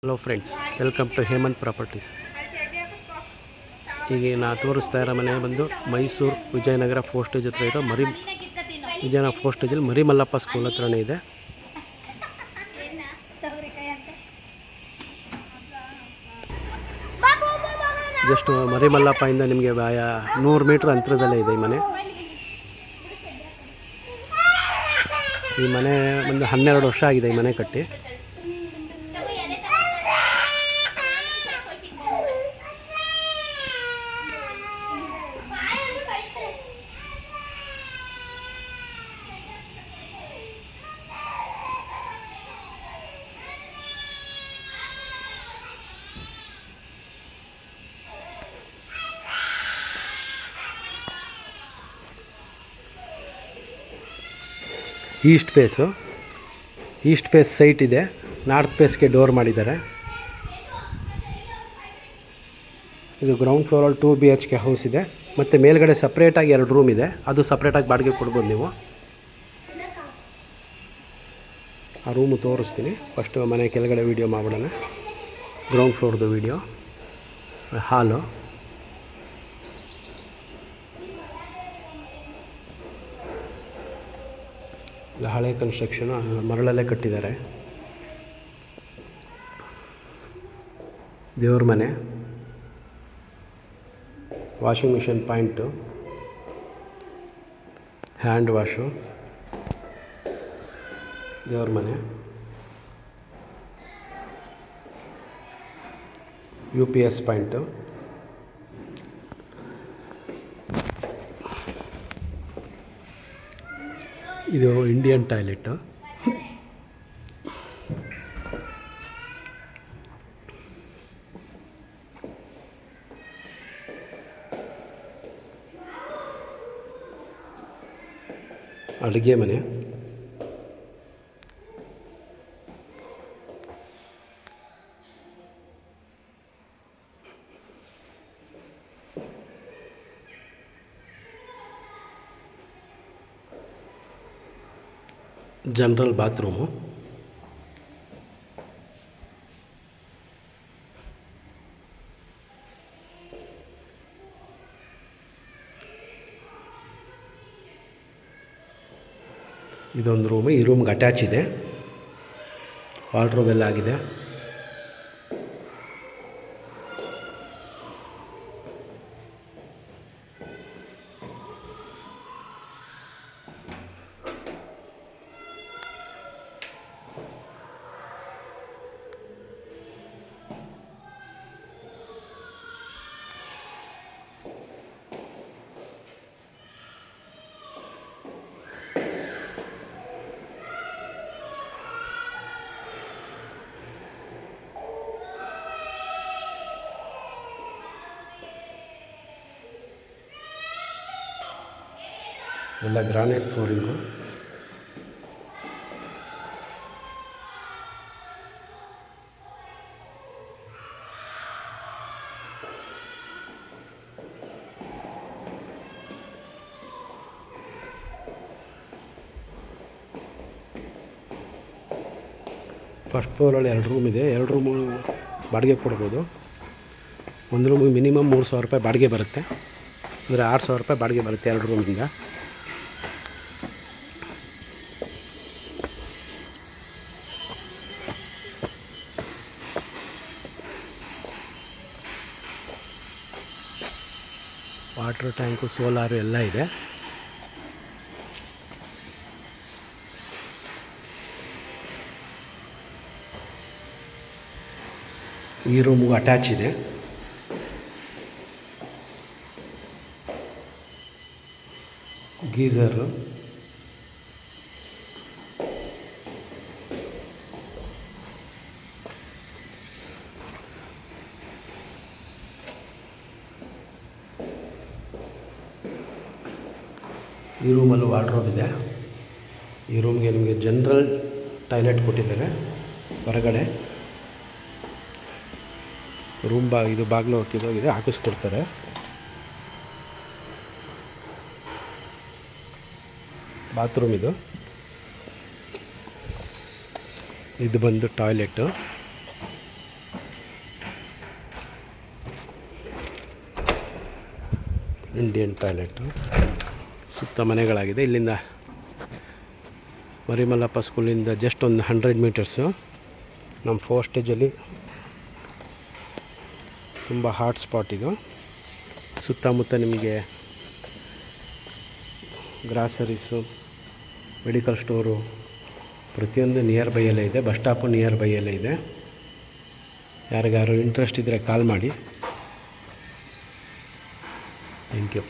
Hello friends, welcome to Hemanth properties. ಈಗ ನಾ ತೋರಿಸ್ತಾ ಇರೋ ಮನೆ ಬಂದು ಮೈಸೂರು ವಿಜಯನಗರ ಫೋಸ್ಟೇಜ್ ಹತ್ರ ಇರೋ ವಿಜಯನಗರ ಫೋಸ್ಟೇಜಲ್ಲಿ ಮರಿಮಲ್ಲಪ್ಪ ಸ್ಕೂಲ್ ಹತ್ರನೇ ಇದೆ. ಜಸ್ಟ್ ಮರಿಮಲ್ಲಪ್ಪ ನಿಮಗೆ 100 ಮೀಟ್ರ್ ಅಂತರದಲ್ಲೇ ಇದೆ ಈ ಮನೆ. ಈ ಮನೆ ಒಂದು 12 ವರ್ಷ ಆಗಿದೆ ಈ ಮನೆ ಕಟ್ಟಿ. ಈಸ್ಟ್ ಫೇಸ್ ಸೈಟ್ ಇದೆ. ನಾರ್ತ್ ಫೇಸ್ಗೆ ಡೋರ್ ಮಾಡಿದ್ದಾರೆ. ಇದು ಗ್ರೌಂಡ್ ಫ್ಲೋರಲ್ಲಿ 2 BHK ಹೌಸ್ ಇದೆ. ಮತ್ತು ಮೇಲ್ಗಡೆ ಸಪ್ರೇಟಾಗಿ 2 ರೂಮ್ ಇದೆ. ಅದು ಸಪ್ರೇಟಾಗಿ ಬಾಡಿಗೆ ಕೊಡ್ಬೋದು ನೀವು. ಆ ರೂಮು ತೋರಿಸ್ತೀನಿ. ಫಸ್ಟು ಮನೆ ಕೆಳಗಡೆ ವೀಡಿಯೋ ಮಾಡೋಣ. ಗ್ರೌಂಡ್ ಫ್ಲೋರ್ದು ವೀಡಿಯೋ. ಹಾಲು, ಹಳೆ ಕನ್ಸ್ಟ್ರಕ್ಷನು, ಮರಳಲ್ಲೇ ಕಟ್ಟಿದ್ದಾರೆ. ದೇವ್ರ ಮನೆ, washing machine point, hand wash, ದೇವ್ರ ಮನೆ, UPS ಪಾಯಿಂಟು, ಇದು ಇಂಡಿಯನ್ ಟಾಯ್ಲೆಟು, ಅಡುಗೆ ಮನೆ, ಜನರಲ್ ಬಾತ್ರೂಮು, ಇದೊಂದು ರೂಮು. ಈ ರೂಮ್ಗೆ ಅಟ್ಯಾಚ್ ಇದೆ. ವಾರ್ಡ್ರೋಬ್ ಎಲ್ಲ ಆಗಿದೆ. ಎಲ್ಲ ಗ್ರಾನೈಟ್ ಫ್ಲೋರಿಂಗು. ಫಸ್ಟ್ ಫ್ಲೋರಲ್ಲಿ 2 ರೂಮ್ ಇದೆ. 2 ರೂಮು ಬಾಡಿಗೆ ಕೊಡ್ಬೋದು. ಒಂದು ರೂಮಿಗೆ ಮಿನಿಮಮ್ 3,000 ರೂಪಾಯಿ ಬಾಡಿಗೆ ಬರುತ್ತೆ. ಅಂದರೆ 6,000 ರೂಪಾಯಿ ಬಾಡಿಗೆ ಬರುತ್ತೆ 2 ರೂಮಿಂದ. ವಾಟರ್ ಟ್ಯಾಂಕು, ಸೋಲಾರು ಎಲ್ಲ ಇದೆ. ಈ ರೂಮ್ಗೂ ಅಟ್ಯಾಚ್ ಇದೆ. ಗೀಝರು, ಈ ರೂಮಲ್ಲೂ ವಾರ್ಡ್ರೋಬ್ ಇದೆ. ಈ ರೂಮ್ಗೆ ನಿಮಗೆ ಜನರಲ್ ಟಾಯ್ಲೆಟ್ ಕೊಟ್ಟಿದ್ದಾರೆ. ಹೊರಗಡೆ ರೂಮ್ ಇದು ಬಾಗಿಲು ಹೋಗಿದೆ, ಹಾಕಿಸ್ಕೊಡ್ತಾರೆ. ಬಾತ್ರೂಮ್ ಇದು ಬಂದು ಟಾಯ್ಲೆಟ್ಟು. Indian toilet. ಸುತ್ತ ಮನೆಗಳಾಗಿದೆ. ಇಲ್ಲಿಂದ ಮರಿಮಲ್ಲಪ್ಪ ಸ್ಕೂಲಿಂದ ಜಸ್ಟ್ ಒಂದು 100 ಮೀಟರ್ಸು. ನಮ್ಮ 4 ಸ್ಟೇಜಲ್ಲಿ ತುಂಬ ಹಾಟ್ ಸ್ಪಾಟ್ ಇದು. ಸುತ್ತಮುತ್ತ ನಿಮಗೆ ಗ್ರಾಸರೀಸು, ಮೆಡಿಕಲ್ ಸ್ಟೋರು ಪ್ರತಿಯೊಂದು ನಿಯರ್ ಬೈಯಲ್ಲೇ ಇದೆ. ಬಸ್ ಸ್ಟಾಪು ನಿಯರ್ ಬೈಯಲ್ಲೇ ಇದೆ. ಯಾರಿಗಾರು ಇಂಟ್ರೆಸ್ಟ್ ಇದ್ದರೆ ಕಾಲ್ ಮಾಡಿ. Thank you.